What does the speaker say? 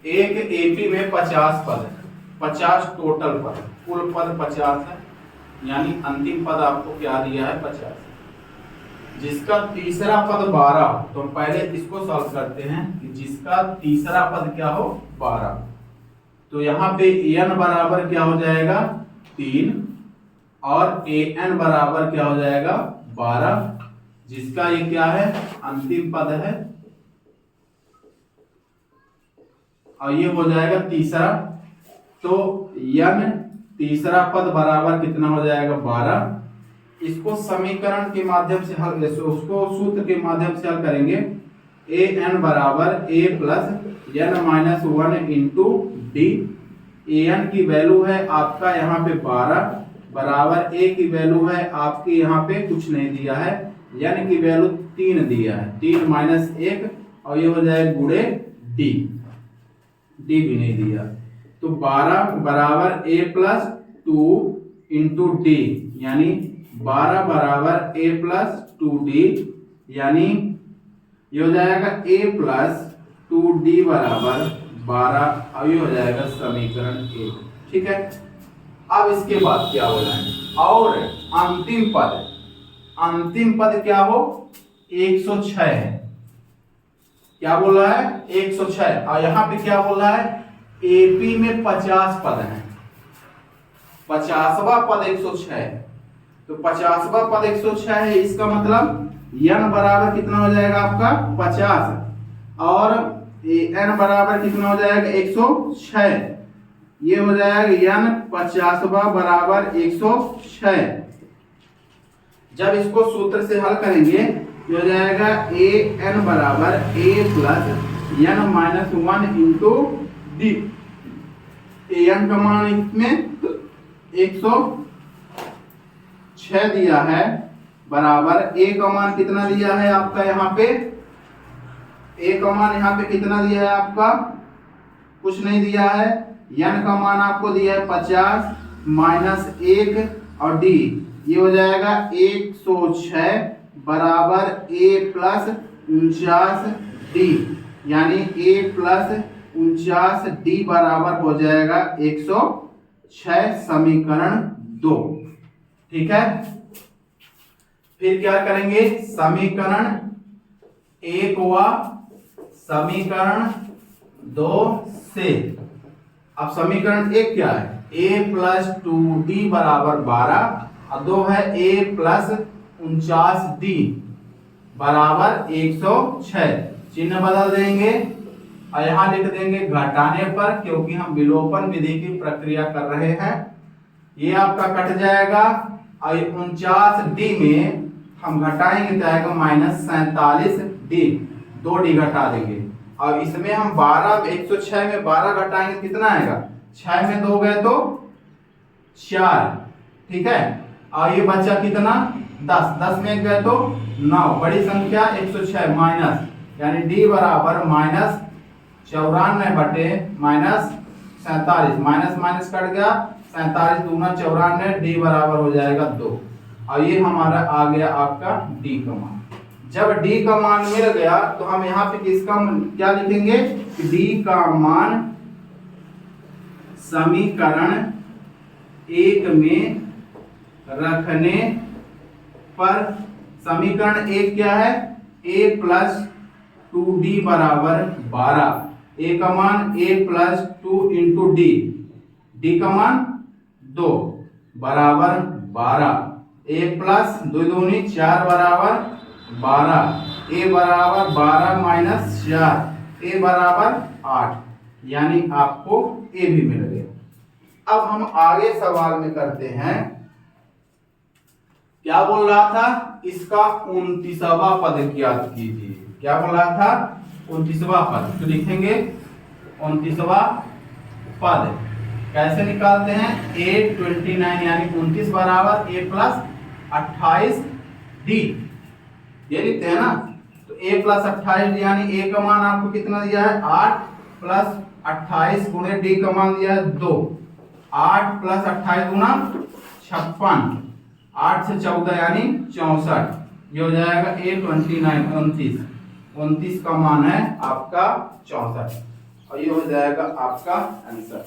एक एपी में 50 पद है, 50 टोटल पद, कुल पद 50 है, यानी अंतिम पद आपको क्या दिया है 50, जिसका तीसरा पद 12 हो। तो हम पहले इसको सॉल्व करते हैं कि जिसका तीसरा पद क्या हो 12। तो यहाँ पे n बराबर क्या हो जाएगा 3 और an बराबर क्या हो जाएगा 12, जिसका ये क्या है अंतिम पद है, और ये हो जाएगा तीसरा। तो n तीसरा पद बराबर कितना हो जाएगा 12। इसको समीकरण के माध्यम से हल, उसको सूत्र के माध्यम से हल करेंगे। ए एन बराबर A plus N minus 1 into D. A N की वैल्यू है आपका यहाँ पे 12 बराबर ए की वैल्यू है आपके यहाँ पे कुछ नहीं दिया है, एन की वैल्यू 3 दिया है, 3 माइनस 1, और ये हो जाएगा गुणे डी, डी भी नहीं दिया। तो 12 बराबर ए प्लस 2 इंटू डी, यानी 12 बराबर ए प्लस 2d, यानी ये हो जाएगा a प्लस 2d बराबर 12, अब ये हो जाएगा समीकरण 1। ठीक है, अब इसके बाद क्या हो जाएगा, और अंतिम पद क्या हो 106 है। क्या बोल रहा है 106, और यहाँ पे क्या बोल रहा है एपी में 50 पद है, 50वां पद 106 है। तो 50वां पद 106 है, इसका मतलब n बराबर कितना हो जाएगा आपका 50 और n बराबर कितना हो जाएगा 106, ये हो जाएगा n 50वां बराबर 106। जब इसको सूत्र से हल करेंगे ये हो जाएगा ए एन बराबर A plus N minus 1 into D. A N का मान इसमें 106 दिया है बराबर ए का मान कितना दिया है आपका यहाँ पे, ए का मान यहाँ पे कितना दिया है आपका कुछ नहीं दिया है, एन का मान आपको दिया है 50 माइनस 1 और डी, ये हो जाएगा 106 बराबर ए प्लस 49 डी, यानी ए प्लस 49 डी बराबर हो जाएगा 106, समीकरण 2। ठीक है, फिर क्या करेंगे समीकरण 1 व समीकरण 2 से। अब समीकरण 1 क्या है, a प्लस 2d बराबर 12 और 2 है a प्लस 49d बराबर 106। चिन्ह बदल देंगे और यहाँ लिख देंगे घटाने पर, क्योंकि हम विलोपन विधि की प्रक्रिया कर रहे हैं। ये आपका कट जाएगा और 49d में हम घटाएंगे तो आएगा माइनस 47d, 2d घटा देंगे। और इसमें हम 12 106 में 12 घटाएंगे कितना आएगा, 6 में 2 गए तो 4। ठीक है, और ये बचा कितना 10, 10 में गए तो 9, बड़ी संख्या 106 माइनस, यानी d बराबर माइनस 94 बटे माइनस 47, माइनस माइनस कट गया, 47 दूना 94, d बराबर हो जाएगा 2। और ये हमारा आ गया आपका d का मान। जब d का मान मिल गया तो हम यहाँ पे किसका क्या लिखेंगे कि d का मान समीकरण 1 में रखने पर, समीकरण 1 क्या है a प्लस 2d बराबर 12, a का मान a plus 2 into D, D का मान 2 बराबर 12, a प्लस 2 दूनी 4 बराबर 12, a बराबर 12 माइनस 4, a बराबर 8, यानी आपको a भी मिल गया। अब हम आगे सवाल में करते हैं, क्या बोल रहा था इसका 29वां पद ज्ञात कीजिए। क्या बोल रहा था 29वां पद, तो लिखेंगे 29वां पद कैसे निकालते हैं, a29 यानी 29 बराबर a प्लस 28d, ये लिखते हैं ना। तो a प्लस 28 यानी a का मान आपको कितना दिया है 8 प्लस 28 गुणे d का मान दिया है 2, 8 प्लस 28 गुना 56, 8 से 14 यानी 64, ये हो जाएगा a29 29 का मान है आपका 64। और ये हो जाएगा आपका आंसर।